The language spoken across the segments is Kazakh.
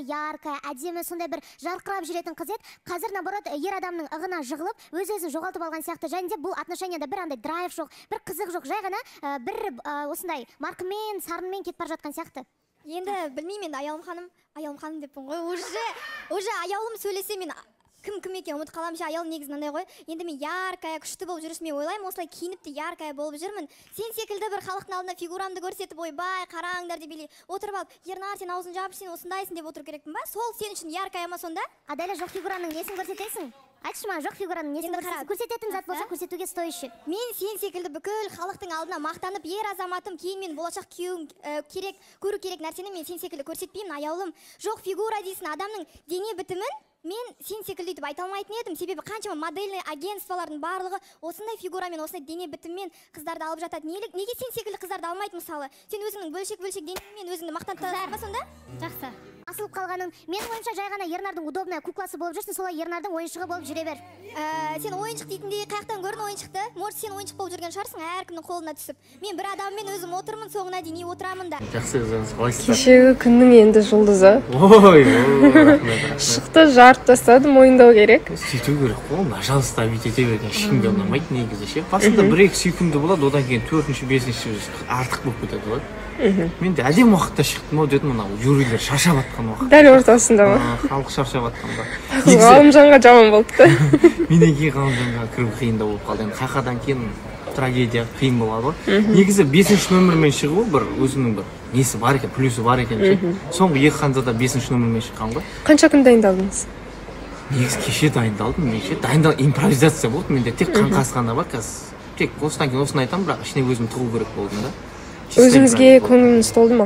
яркая, әдемі, сондай бір жарқырап жүретін қыз еді. Қазір наоборот ер адамның ығына жығылып, өз-өзін жоғалтып алған сияқты. Және де бұл отношенияда бір андай драйв жоқ, бір қызық жоқ, жай ғана бір осындай маркымен, сарынмен кетіп бара жатқан сияқты. Енді білмеймін, аяулым ханым деппін ғой. Уже аяулым сөйлесе мен кім екен ұмытып қаламын. Аяулым негізі мынандай ғой. Енді мен яркая, күшті болып жүрсем, мен ойлаймын, осылай киініп те яркая болып жүрмін. Сен секілді бір халықтың алдында фигурамды көрсетіп, ойбай, қараңдар деп отырып алып, Ернар, сен аузын жап, сен осындайсың деп отыру керекпін ба? Сол сен үшін яркая ма сонда? Адаля, жоқ фигураның несін көрсетесің? Айтшы ма, жоқ фигураның несін көрсететін зат болса, көрсетуге стоящий. Мен сен секілді бүкіл халықтың алдына мақтанып, ер азаматым, кейін мен болашақ күйеуім керек, көру керек нәрсені мен сен секілді көрсетпеймін, аяулым. Жоқ фигура дейсің, адамның дене бітімін мен сен секілді етіп айта алмайтын едім. Себебі қаншама модельный агентстволардың барлығы осындай фигурамен, осындай дене бітіммен қыздарды алып жатады. Неге сен секілді қыздарды алмайды мысалы? Сен өзіңнің бөлшек денеңмен өзіңді мақтанып тұрасың ба сонда? Жақсы. Асылып қалғаның, менің ойымша жай ғана Ернардың удобная кукласы болып жүрсің, солай Ернардың ойыншығы болып жүре бер. Сен ойыншық дейтіндей қаяқтан көрдің ойыншықты? Может, сен ойыншық болып жүрген шығарсың, әркімнің қолына түсіп. Мен бір адаммен өзім отырмын, соңына дейін отырамын да. Жақсы, қалайсыздар? Кешегі күннің енді жұлдызы. Ой, Шықты, жарып тастады, мойындау керек. Сөйту керек қой, пожалуйста, бүйтете берген ешкімге ұнамайды негізі ше. Басында 1-2 сүйкімді болады, одан кейін 4-5 артық болып кетеді ғой. Мен де әдем уақытта шықтым ау дедім, мынау юрилер шаршап атқан уақыт. Дәл ортасында ма? Халық шаршап атқанда. Ғалымжанға жаман болды да. Менен кейін Ғалымжанға кіру қиындау болып қалды. Енді қақадан кейін трагедия қиын болады ғой. Негізі 5-ші нөмірмен шығу бір өзінің бір несі бар екен, плюсы бар екен ше. Соңғы 2 ханзада 5-ші нөмірмен шыққан ғой. Қанша күн дайындалдыңыз? Негізі кеше дайындалдым, импровизация болды. Менде тек қаңқасы ғана бар қазір. Тек осыдан кейін осыны айтамын, бірақ ішіне өзім тығу керек болдым да. Өзіңізге көңіліңіз толды ма?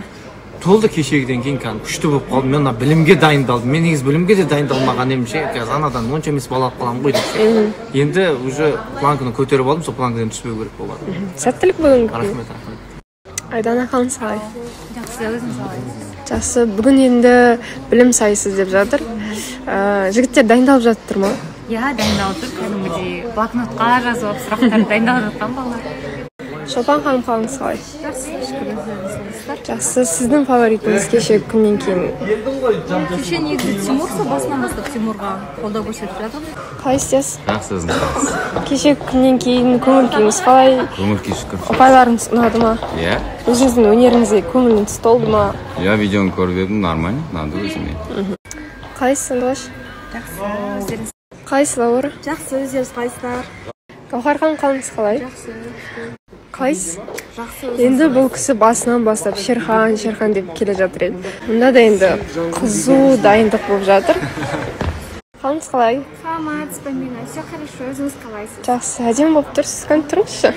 Толды, кешегіден кейін күшті болып қалдым. Мен білімге дайындалдым. Мен негізі білімге де дайындалмаған едім ше. Қазір анадан онша емес бала алып қаламын ғой деп. Енді уже планканы көтеріп алдым, сол планкадан түспеу керек болады. Сәттілік бүгін. Рахмет. Айдана қалыңыз қалай? Жақсы, өзіңіз қалайсыз? Жақсы, бүгін енді білім сайысы деп жатыр. Жігіттер дайындалып жатыр ма? Иә, дайындалып жүр. Кәдімгідей блокнотқа жазып, сұрақтар дайындалып жатқан балалар. Шолпан ханым қалыңыз қалай? Жақсы, шүкір өздеріңіз. Жақсы, сіздің фаворитіңіз кешегі күннен кейін? Кеше негізі Тимур, сол басынан бастап Тимурға қолдау көрсетіп жатыр. Қалай істесіз? Жақсы, өзіңіз қалайсыз? Кешегі күннен кейін көңіл күйіңіз қалай? Көңіл күй шүкір. Ұпайларыңыз ұнады ма? Иә. Өзіңіздің өнеріңізге көңіліңіз толды ма? Иә, видеоны көріп едім, нормально, ұнады өзіме. Қалайсыз, Сандуғаш? Жақсы, өздеріңіз. Қалайсыз, Лаура? Жақсы, өздеріңіз қалайсыздар? Гаухар ханым қалыңыз қалай? Жақсы. Қалайсыз? Жақсы. Енді бұл кісі басынан бастап Шерхан деп келе жатыр еді. Мұнда да енді қызу дайындық болып жатыр. Қалыңыз қалай? Саламат, спомина, все хорошо, өзіңіз қалайсыз? Жақсы, әдемі болып тұрсыз, кәдімгі тұрыңызшы.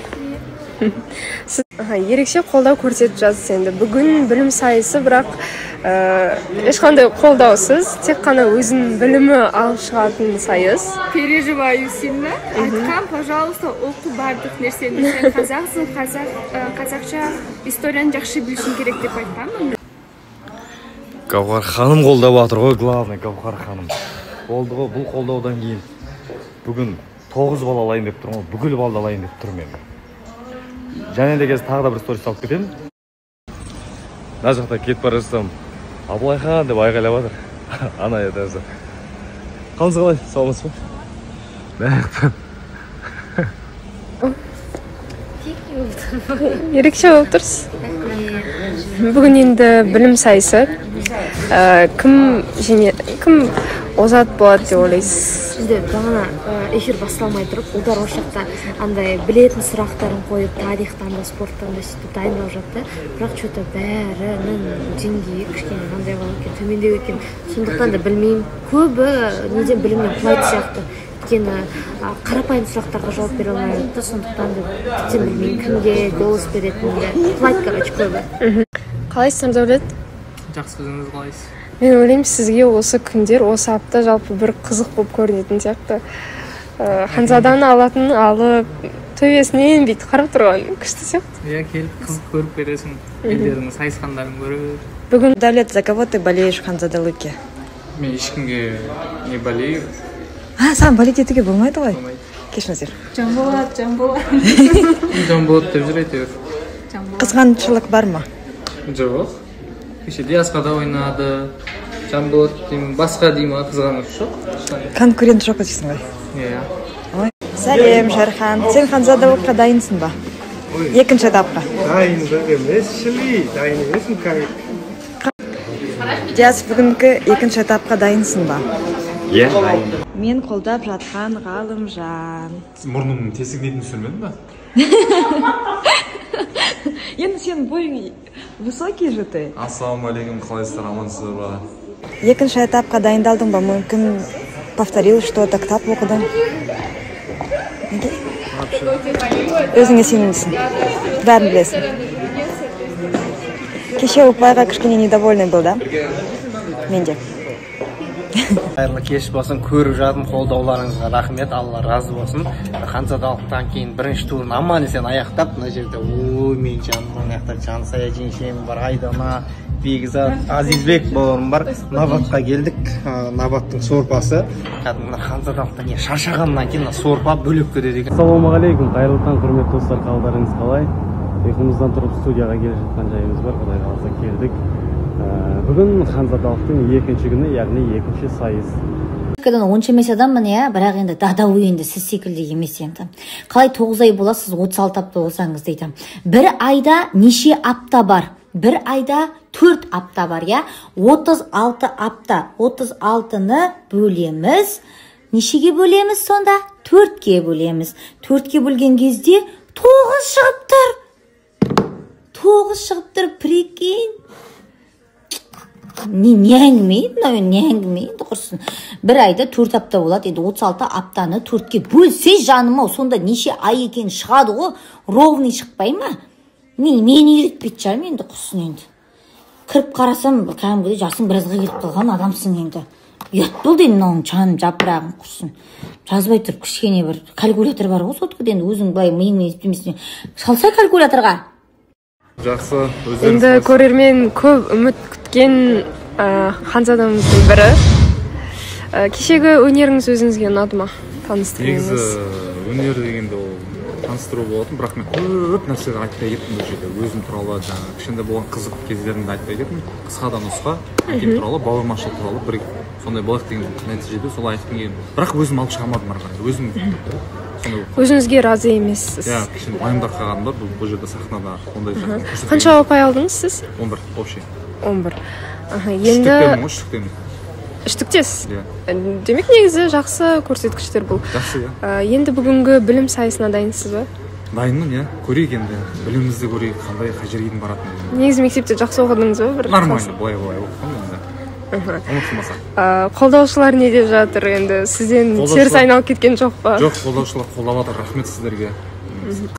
Сіз ерекше қолдау көрсетіп жатсыз енді. Бүгін білім сайысы, бірақ ешқандай қолдаусыз, тек қана өзінің білімі алып шығатын сайыс. Переживаю сильно. Айтқан, пожалуйста, оқу бардық нәрсені. Сен қазақсың, қазақша историяны жақсы білсін керек деп айтқанмын. Гаухар ханым қолдап жатыр ғой, главный Гаухар ханым. Болды ғой, бұл қолдаудан кейін бүгін 9 бал алайын деп тұрмын, бүкіл балды алайын деп тұрмын мен. Және де тағы да бір сторис салып кетемін. Мына жақта кетіп бара жатсам, Абылайхан деп айғайлап жатыр. Ана еді. Қалыңыз қалай? Саламатсыз ба? Ерекше болып тұрсыз. Бүгін енді білім сайысы. Кім озат болады деп ойлайсыз? Бізде бағана эфир басталмай тұрып, ұлдар ошақта андай білетін сұрақтарын қойып, тарихтан да, спорттан да сөйтіп дайындалып жатты. Бірақ что-то бәрінің деңгейі кішкене мынандай болып кеткен, төмендеу екен. Сондықтан да білмеймін. Көбі неден білімнен құлайды сияқты. Өйткені қарапайым сұрақтарға жауап бере алмай жатты. Сондықтан да тіптен білмеймін, кімге голос беретінімді. Құлайды, короче, көбі. Қалайсыз, Нұрдәулет? Жақсы, өзіңіз қалайсыз? Мен ойлаймын, сізге осы күндер, осы апта жалпы бір қызық болып көрінетін сияқты. Ханзаданы алатын алып, төбесінен бүйтіп қарап тұрған күшті сияқты. Иә, келіп қызық көріп бересің, елдердің сайысқандарын көріп. Бүгін Даулет, за кого ты болеешь в Ханзада Луке? Мен ешкімге не болею. Саған болеть етуге болмайды ғой? Кешіңіздер. Жанболат. Жанболат деп жүр әйтеуір. Қызғаншылық бар ма? Жоқ. Кеше Диаскада ойнады, жанболат деймін, басқа деймін, қызғаныш жоқ. Конкурент жоқ дейсің ғой. Иә. Сәлем, Жархан. Сен Ханзада оқуға дайынсың ба? Екінші этапқа. Дайын емес, дайын емесім кәмек. Диас, бүгінгі екінші этапқа дайынсың ба? Иә, дайын. Мен қолдап жатқан Ғалымжан. Мұрнымның тесік дейтін түсірмедің ба? Енді сен бойың высокий же ты. Ассалаумағалейкум, қалайсыздар, амансыздар ба? Екінші этапқа дайындалдың ба? Мүмкін повторил что-то, кітап оқыдың? Өзіңе сенімдісің. Бәрін білесің. Кеше ұпайға кішкене недовольный был, да? Менде. Қайырлы кеш болсын, көріп жатым, қолдауларыңызға рахмет, Алла разы болсын. Ханзадалықтан кейін бірінші турын аман есен аяқтап, мына жерде ой, мен жаным аяқтап Жансая жеңшем бар, Айдана, Бекзат, Азизбек бауырым бар. Набатқа келдік, Набаттың сорпасы. Кәдімгі Ханзадалықтан не шаршағаннан кейін сорпа бөліп кетеді екен. Ассалаумағалейкум, қайырлы таң, құрметті достар, қалдарыңыз қалай? Ұйқымыздан тұрып студияға келе жатқан жайымыз бар, Құдай қаласа келдік. Бүгін Ханзадалықтың екінші күні, яғни екінші сайыс. Онша емес адаммын, бірақ енді дадау енді сіз секілді емес енді. Қалай 9 ай боласыз, 36 апта болсаңыз дейді. Бір айда неше апта бар? Бір айда 4 апта бар, 36 апта. 36-ны бөлеміз. Нешеге бөлеміз сонда? 4-ке бөлеміз. 4-ке бөлген кезде 9 шығыптыр. 9 шығыптыр, прикинь. Не әңгімейді құрсын. Бір айда 4 апта болады, 36 аптаны 4-ке бөлсе жаным ау, сонда неше ай екен шығады ғой, ровный шықпай ма? Мен үйретпейді жарым енді құрсын енді. Кіріп қарасам, кәдімгідей жасың біразға келіп қалған адамсың енді. Ұят болды енді мынауың жаным жапырағым құрсын. Жазбай тұрып кішкене бір калькулятор бар ғой, соткада енді өзің былай миыңмен еспемесіне. Салса калькуляторға. Жақсы, енді көрермен көп үміт күткен Ханзадамыздың бірі. Кешегі өнеріңіз өзіңізге ұнады ма? Таныстырыңыз. Негізі өнер дегенде ол таныстыру болатын, бірақ мен көп нәрселер айтпай кеттім бұл жерде. Өзім туралы, кішкентай болған қызық кездерімді айтпай кеттім. Қысқа да нұсқа, әкем туралы, бауырмашылық туралы бір сондай болады деген нәтижеде солай айтқым келген. Бірақ өзім алып шығамадым ары қарай. Өзіңізге разы емессіз. Иә, кішкене уайымдап қалғаным бар бұл жерде сахнада ондай жағдай. Қанша ұпай алдыңыз сіз? 11 общий. 11. Енді үштіктесіз. Демек негізі жақсы көрсеткіштер бұл. Жақсы, иә. Енді бүгінгі білім сайысына дайынсыз ба? Дайынмын, иә. Көрейік енді. Білімімізді көрейік, қандай қай жерге баратын. Негізі мектепте жақсы оқыдыңыз ба? Нормально, былай оқыдым енді. Ұмытылмаса. Қолдаушылар не деп жатыр енді? Сізден теріс айналып кеткен жоқ па? Жоқ, қолдаушылар қолдап жатыр. Рахмет сіздерге.